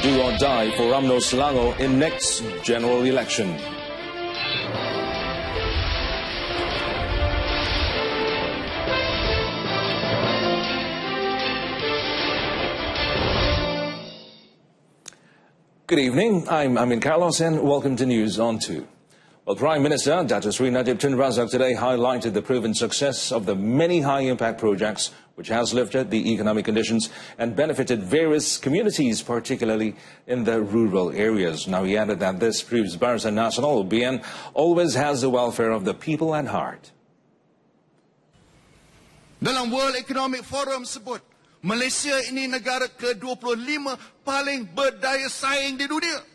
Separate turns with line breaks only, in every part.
do or die for UMNO Selangor in next general election. Good evening, I'm Amin Carlos and welcome to News on 2. Well, Prime Minister Dato Sri Najib Tun Razak today highlighted the proven success of the many high-impact projects which has lifted the economic conditions and benefited various communities, particularly in the rural areas. Now, he added that this proves Barisan Nasional (BN) always has the welfare of the people at heart.
Dalam World Economic Forum sebut, Malaysia ini negara ke-25 paling berdaya saing di dunia.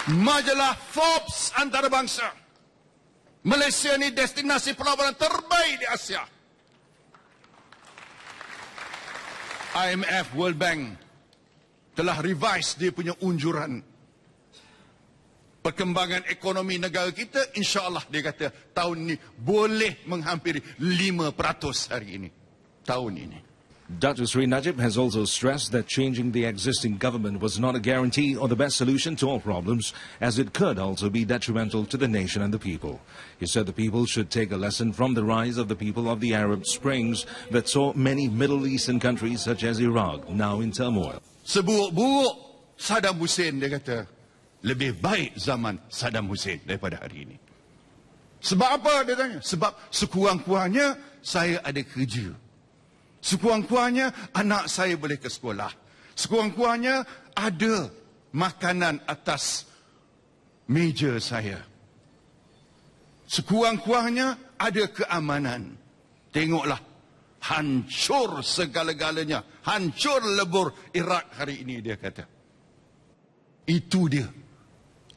Majalah Forbes antarabangsa, Malaysia ini destinasi pelaburan terbaik di Asia. IMF, World Bank telah revise dia punya unjuran perkembangan ekonomi negara kita. InsyaAllah dia kata tahun ini boleh menghampiri 5% hari ini, tahun ini.
Dato Sri Najib has also stressed that changing the existing government was not a guarantee or the best solution to all problems, as it could also be detrimental to the nation and the people. He said the people should take a lesson from the rise of the people of the Arab Springs that saw many Middle Eastern countries such as Iraq now in turmoil.
Seburuk-buruk Saddam Hussein, dia kata, lebih baik zaman Saddam Hussein daripada hari ini. Sebab apa dia tanya? Sebab sekurang-kurangnya saya ada kerja. Sekurang-kurangnya anak saya boleh ke sekolah. Sekurang-kurangnya ada makanan atas meja saya. Sekurang-kurangnya ada keamanan. Tengoklah, hancur segala-galanya. Hancur lebur Iraq hari ini, dia kata. Itu dia.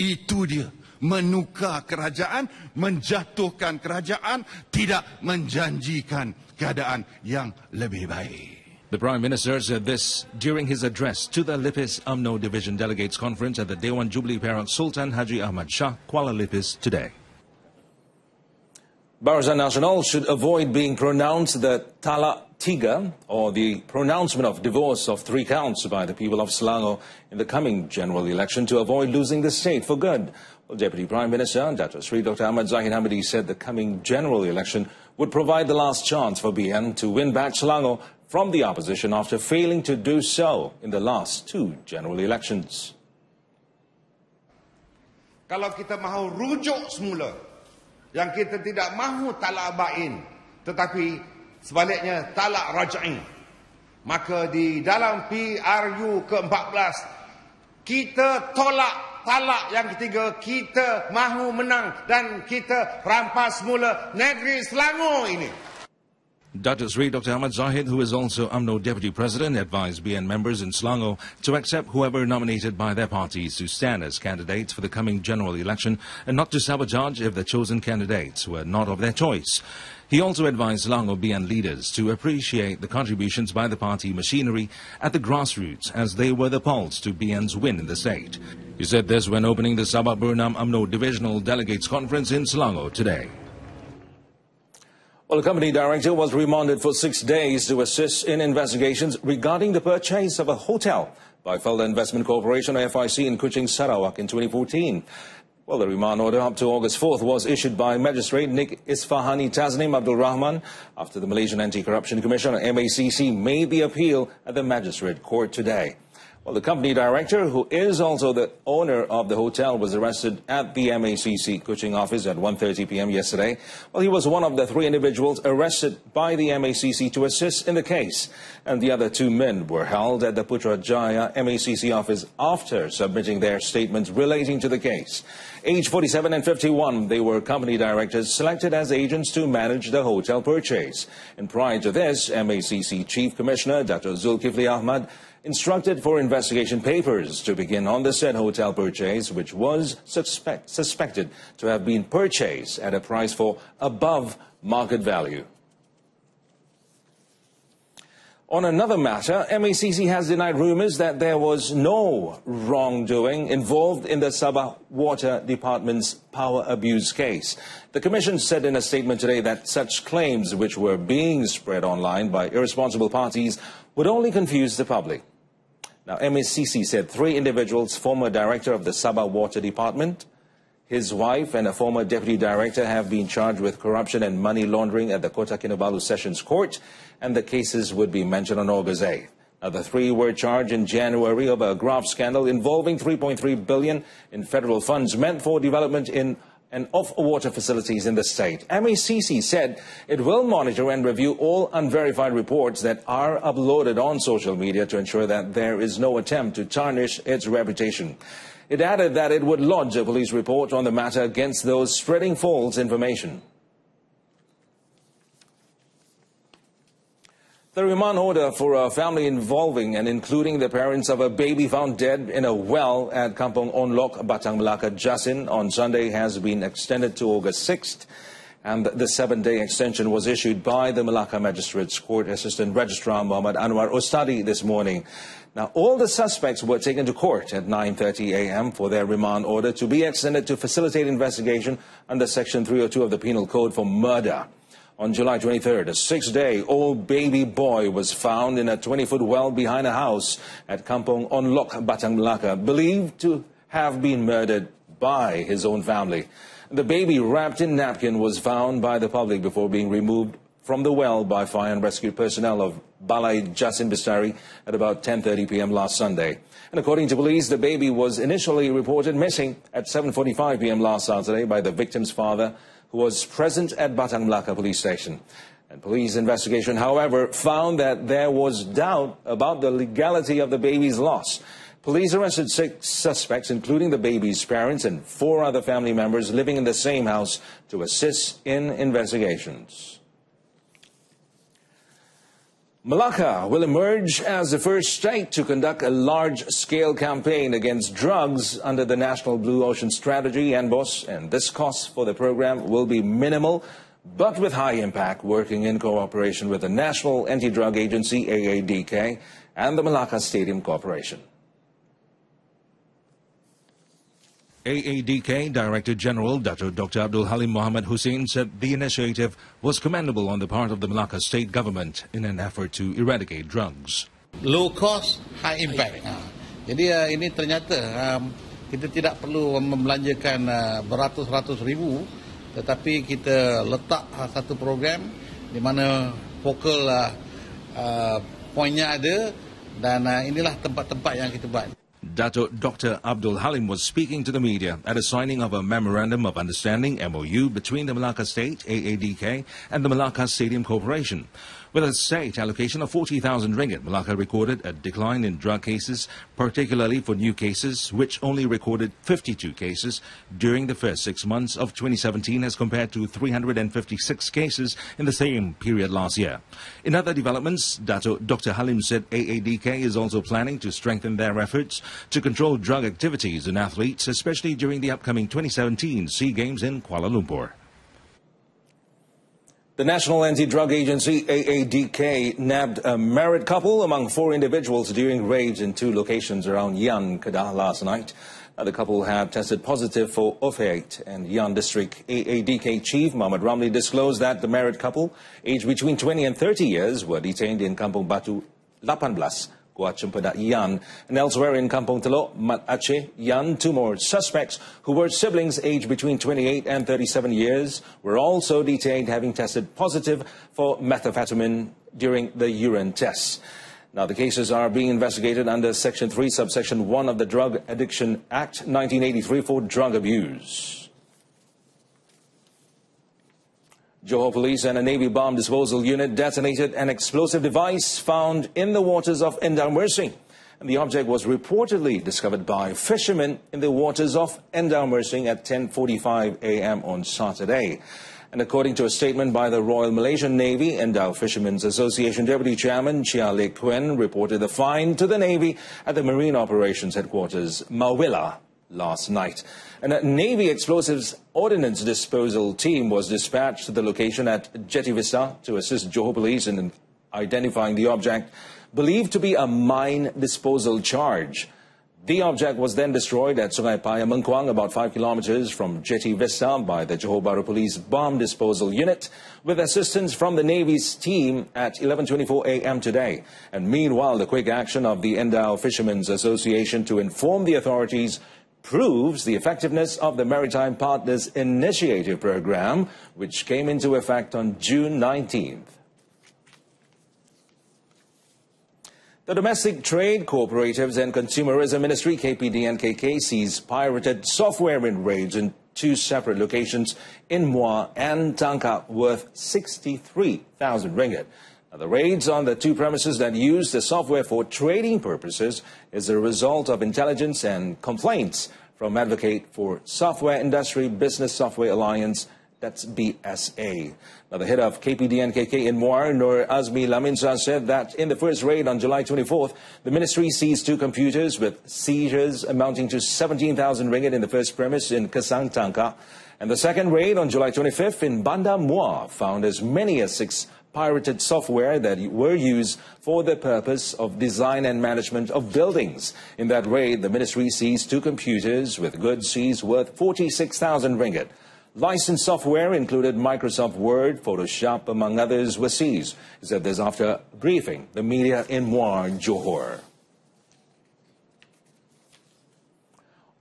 Itu dia. Menukar kerajaan, menjatuhkan kerajaan, tidak menjanjikan keadaan yang lebih baik.
The Prime Minister said this during his address to the Lipis UMNO Division Delegates Conference at the Dewan Jubilee Perak Sultan Haji Ahmad Shah, Kuala Lipis today. Barisan Nasional should avoid being pronounced the Talak Tiga, or the pronouncement of divorce of 3 counts by the people of Selangor in the coming general election to avoid losing the state for good. Well, Deputy Prime Minister Dato Sri Dr. Ahmad Zahid Hamidi said the coming general election would provide the last chance for BN to win back Selangor from the opposition after failing to do so in the last 2 general elections.
Kalau kita mahu rujuk semula, yang kita tidak mahu talak bain, tetapi sebaliknya talak raj'i, maka di dalam PRU ke-14 kita tolak talak yang ketiga. Kita mahu menang dan kita rampas semula negeri Selangor ini.
Dato Sri Dr. Ahmad Zahid, who is also UMNO Deputy President, advised BN members in Selangor to accept whoever nominated by their parties to stand as candidates for the coming general election and not to sabotage if the chosen candidates were not of their choice. He also advised Selangor BN leaders to appreciate the contributions by the party machinery at the grassroots, as they were the pulse to BN's win in the state. He said this when opening the Sabah Burnam UMNO Divisional Delegates Conference in Selangor today. Well, the company director was remanded for 6 days to assist in investigations regarding the purchase of a hotel by Felda Investment Corporation, or FIC, in Kuching, Sarawak in 2014. Well, the remand order up to August 4th was issued by Magistrate Nik Isfahani Tasnim Abdul Rahman after the Malaysian Anti-Corruption Commission, or MACC, made the appeal at the Magistrate Court today. Well, the company director, who is also the owner of the hotel, was arrested at the MACC Kuching office at 1:30 p.m. yesterday. Well, he was one of the 3 individuals arrested by the MACC to assist in the case, and the other 2 men were held at the Putrajaya MACC office after submitting their statements relating to the case. Aged 47 and 51, they were company directors selected as agents to manage the hotel purchase. And prior to this, MACC Chief Commissioner Dr. Zulkifli Ahmad instructed for investigation papers to begin on the said hotel purchase, which was suspected to have been purchased at a price for above market value. On another matter, MACC has denied rumours that there was no wrongdoing involved in the Sabah Water Department's power abuse case. The Commission said in a statement today that such claims, which were being spread online by irresponsible parties, would only confuse the public. Now, MACC said 3 individuals, former director of the Sabah Water Department, his wife and a former deputy director, have been charged with corruption and money laundering at the Kota Kinabalu Sessions Court, and the cases would be mentioned on August 8th. Now, the 3 were charged in January of a graft scandal involving 3.3 billion in federal funds meant for development in and of water facilities in the state. MACC said it will monitor and review all unverified reports that are uploaded on social media to ensure that there is no attempt to tarnish its reputation. It added that it would lodge a police report on the matter against those spreading false information. The remand order for a family involving and including the parents of a baby found dead in a well at Kampong Onlok, Batang Melaka, Jasin on Sunday has been extended to August 6th. And the 7-day extension was issued by the Melaka Magistrates Court Assistant Registrar Muhammad Anwar Ostadi this morning. Now, all the suspects were taken to court at 9:30 a.m. for their remand order to be extended to facilitate investigation under Section 302 of the Penal Code for murder. On July 23rd, a 6-day-old baby boy was found in a 20-foot well behind a house at Kampong Onlok, Batang Melaka, believed to have been murdered by his own family. The baby, wrapped in napkin, was found by the public before being removed from the well by fire and rescue personnel of Balai Jasin Bestari at about 10:30 p.m. last Sunday. And according to police, the baby was initially reported missing at 7:45 p.m. last Saturday by the victim's father, who was present at Batang Melaka police station. And police investigation, however, found that there was doubt about the legality of the baby's loss. Police arrested 6 suspects, including the baby's parents and 4 other family members living in the same house, to assist in investigations. Melaka will emerge as the first state to conduct a large-scale campaign against drugs under the National Blue Ocean Strategy, NBOS, and this cost for the program will be minimal, but with high impact, working in cooperation with the National Anti-Drug Agency, AADK, and the Melaka Stadium Corporation. AADK Director General Dr. Abdul Halim Mohammed Hussein said the initiative was commendable on the part of the Melaka state government in an effort to eradicate drugs.
Low cost, high impact. Jadi ini ternyata kita tidak perlu membelanjakan beratus-ratus ribu, tetapi kita letak satu program di mana focal poinnya ada, dan inilah tempat-tempat yang kita buat.
Dr. Abdul Halim was speaking to the media at a signing of a Memorandum of Understanding, MOU, between the Melaka State, AADK, and the Melaka Stadium Corporation. With a state allocation of 40,000 ringgit, Melaka recorded a decline in drug cases, particularly for new cases, which only recorded 52 cases during the first 6 months of 2017 as compared to 356 cases in the same period last year. In other developments, Dr. Halim said AADK is also planning to strengthen their efforts to control drug activities in athletes, especially during the upcoming 2017 SEA Games in Kuala Lumpur. The National Anti-Drug Agency, AADK, nabbed a married couple among 4 individuals during raids in 2 locations around Yan, Kedah last night. The couple had tested positive for opiate, and Yan District AADK Chief Muhammad Ramli disclosed that the married couple, aged between 20 and 30 years, were detained in Kampung Batu 18, Gua Cempedak, Yan, and elsewhere in Kampung Telok, Mat Aceh, Yan. 2 more suspects, who were siblings aged between 28 and 37 years, were also detained, having tested positive for methamphetamine during the urine tests. Now, the cases are being investigated under Section 3, Subsection 1 of the Drug Addiction Act 1983 for drug abuse. Johor Police and a Navy bomb disposal unit detonated an explosive device found in the waters of Endau Mersing. And the object was reportedly discovered by fishermen in the waters of Endau Mersing at 10:45 a.m. on Saturday. And according to a statement by the Royal Malaysian Navy, Endau Fishermen's Association Deputy Chairman Chia Le Quen reported the find to the Navy at the Marine Operations Headquarters, Mawila, last night. And a Navy Explosives Ordnance Disposal team was dispatched to the location at Jetty Vista to assist Johor Police in identifying the object believed to be a mine disposal charge. The object was then destroyed at Sungai Paya Mengkuang, about 5 kilometers from Jetty Vista, by the Johor Bahru Police Bomb Disposal Unit, with assistance from the Navy's team at 11:24 a.m. today. And meanwhile, the quick action of the Endau Fishermen's Association to inform the authorities proves the effectiveness of the Maritime Partners Initiative program, which came into effect on June 19th. The Domestic Trade Cooperatives and Consumerism Ministry, KPDNKK, sees pirated software in raids in 2 separate locations in Muar and Tangkak worth 63,000 ringgit. Now, the raids on the 2 premises that use the software for trading purposes is a result of intelligence and complaints from Advocate for Software Industry Business Software Alliance, that's BSA. Now, the head of KPDNKK in Muar, Nur Azmi Laminsa, said that in the first raid on July 24th, the ministry seized 2 computers with seizures amounting to 17,000 ringgit in the first premise in Kesang Tangkak. And the second raid on July 25th in Bandar Muar found as many as 6 pirated software that were used for the purpose of design and management of buildings. In that raid, the ministry seized 2 computers with goods seized worth 46,000 ringgit. Licensed software included Microsoft Word, Photoshop, among others, were seized, said this after briefing the media in Muar, Johor.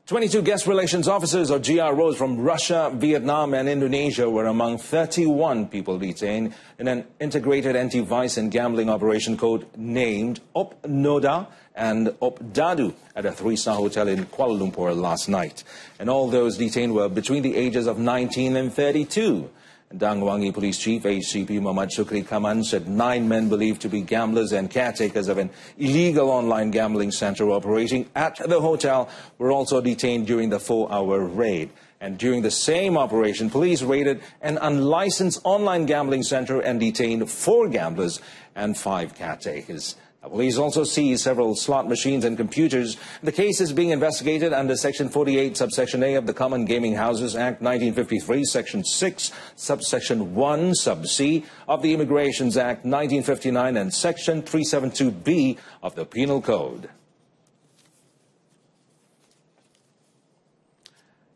22 guest relations officers, or GROs, from Russia, Vietnam and Indonesia were among 31 people detained in an integrated anti-vice and gambling operation code named Op Noda and Op Dadu at a 3-star hotel in Kuala Lumpur last night. And all those detained were between the ages of 19 and 32. Dang Wangi Police Chief HCP Muhammad Shukri Kaman said 9 men believed to be gamblers and caretakers of an illegal online gambling center operating at the hotel were also detained during the 4-hour raid. And during the same operation, police raided an unlicensed online gambling center and detained 4 gamblers and 5 caretakers. Police also seized several slot machines and computers. The case is being investigated under Section 48, Subsection A of the Common Gaming Houses Act 1953, Section 6, Subsection 1, Sub C of the Immigrations Act 1959, and Section 372B of the Penal Code.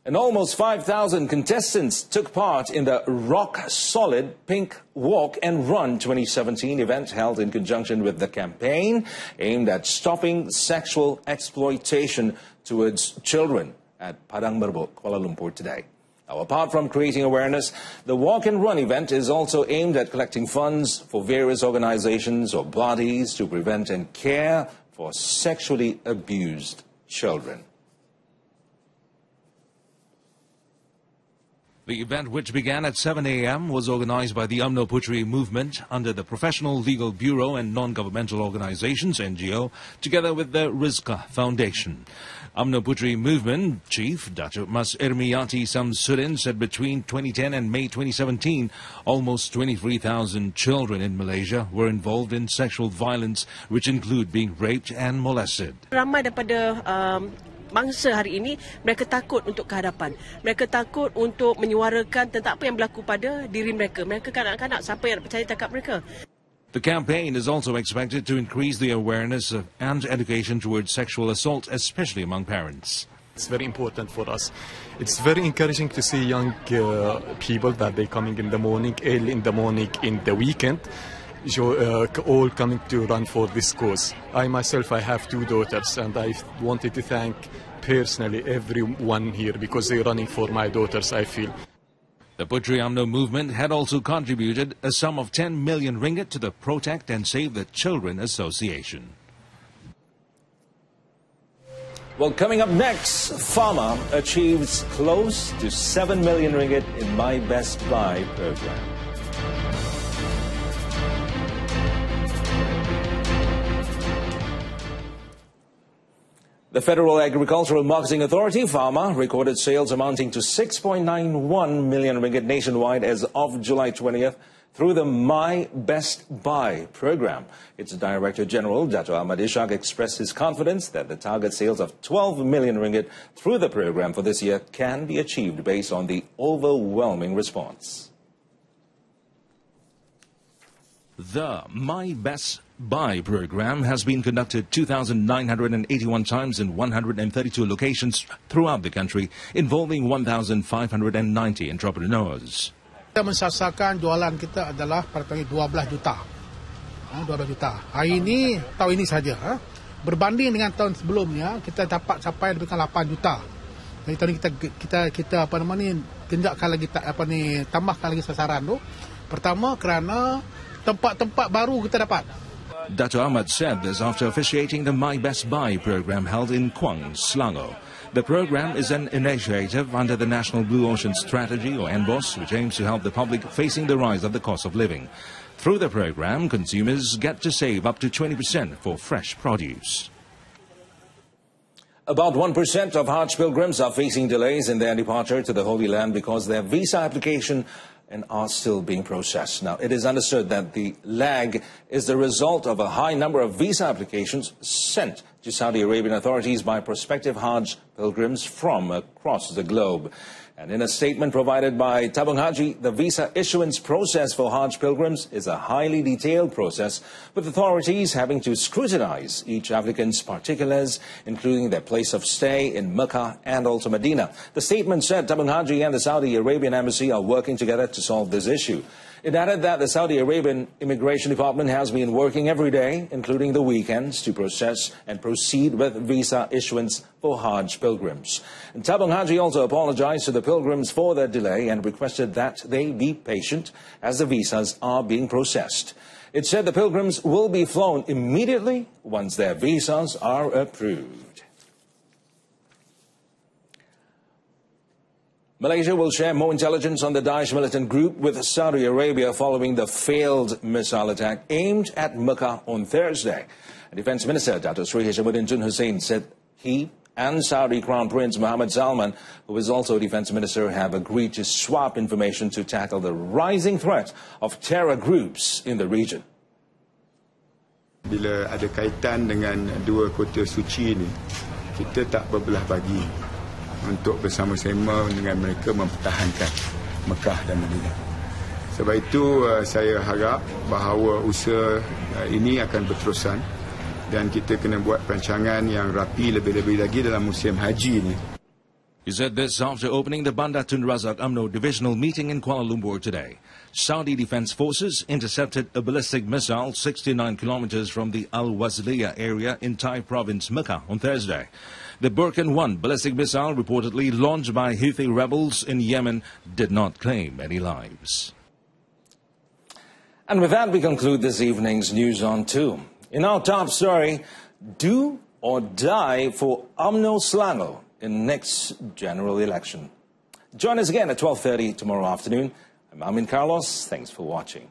And almost 5,000 contestants took part in the Rock Solid Pink Walk and Run 2017 event held in conjunction with the campaign aimed at stopping sexual exploitation towards children at Padang Merbok, Kuala Lumpur today. Now, apart from creating awareness, the Walk and Run event is also aimed at collecting funds for various organizations or bodies to prevent and care for sexually abused children. The event, which began at 7 a.m., was organized by the UMNO Puteri movement under the Professional Legal Bureau and Non-Governmental Organizations, NGO, together with the Rizqa Foundation. UMNO Puteri movement chief, Datuk Mas Irmiyati Samsudin, said between 2010 and May 2017, almost 23,000 children in Malaysia were involved in sexual violence, which include being raped and molested.
Ramai daripada bangsa hari ini, mereka takut untuk kehadapan. Mereka takut untuk menyuarakan tentang apa yang berlaku pada diri mereka. Mereka kanak-kanak, siapa yang percaya cakap mereka.
The campaign is also expected to increase the awareness and education towards sexual assault, especially among parents.
It's very important for us. It's very encouraging to see young people that they coming in the morning, early in the morning, in the weekend, all coming to run for this cause. I myself, I have 2 daughters, and I wanted to thank personally everyone here because they're running for my daughters, I feel.
The Puteri UMNO movement had also contributed a sum of 10 million ringgit to the Protect and Save the Children Association. Well, coming up next, Pharma achieves close to 7 million ringgit in My Best Buy program. The Federal Agricultural Marketing Authority, Pharma, recorded sales amounting to 6.91 million ringgit nationwide as of July 20th through the My Best Buy program. Its Director General, Dato' Ahmad Ishak, expressed his confidence that the target sales of 12 million ringgit through the program for this year can be achieved based on the overwhelming response. The My Best Buy program has been conducted 2,981 times in 132 locations throughout the country, involving 1,590 entrepreneurs.
Kita mensasarkan jualan kita adalah pada tahun 12 juta. 12 juta. Hari ini, tahun ini saja. Berbanding dengan tahun sebelumnya, kita dapat sampai lebih kurang 8 juta. Jadi tahun ini kita genjakkan lagi tambahkan lagi sasaran tu. Pertama kerana tempat-tempat baru kita dapat.
Dato' Ahmad said this after officiating the My Best Buy program held in Kuang, Selangor. The program is an initiative under the National Blue Ocean Strategy, or NBOS, which aims to help the public facing the rise of the cost of living. Through the program, consumers get to save up to 20% for fresh produce. About 1% of Hajj pilgrims are facing delays in their departure to the Holy Land because their visa application and are still being processed. Now, it is understood that the lag is the result of a high number of visa applications sent to Saudi Arabian authorities by prospective Hajj pilgrims from across the globe. And in a statement provided by Tabung Haji, the visa issuance process for Hajj pilgrims is a highly detailed process, with authorities having to scrutinize each applicant's particulars, including their place of stay in Mecca and also Medina. The statement said Tabung Haji and the Saudi Arabian Embassy are working together to solve this issue. It added that the Saudi Arabian Immigration Department has been working every day, including the weekends, to process and proceed with visa issuance for Hajj pilgrims. And Tabung Haji also apologized to the pilgrims for their delay and requested that they be patient as the visas are being processed. It said the pilgrims will be flown immediately once their visas are approved. Malaysia will share more intelligence on the Daesh militant group with Saudi Arabia following the failed missile attack aimed at Mecca on Thursday. Defense Minister Dato' Sri Hishamuddin Tun Hussein said he and Saudi Crown Prince Mohammed Salman, who is also Defense Minister, have agreed to swap information to tackle the rising threat of terror groups in the region.
Bila ada kaitan dengan dua kota suci ini, kita tak berbelah bagi untuk bersama-sama dengan mereka mempertahankan Mekah dan Madinah. Sebab itu saya harap bahawa usaha ini akan berterusan dan kita kena buat perancangan yang rapi lebih-lebih lagi dalam musim haji ini.
He said this after opening the Bandar Tun Razak UMNO divisional meeting in Kuala Lumpur today. Saudi Defense Forces intercepted a ballistic missile 69 kilometers from the Al-Wazliyah area in Thai province, Mecca, on Thursday. The Burkan-1 ballistic missile, reportedly launched by Houthi rebels in Yemen, did not claim any lives. And with that, we conclude this evening's News on 2. In our top story, do or die for UMNO Selangor in next general election. Join us again at 12:30 tomorrow afternoon. I'm Amin Carlos. Thanks for watching.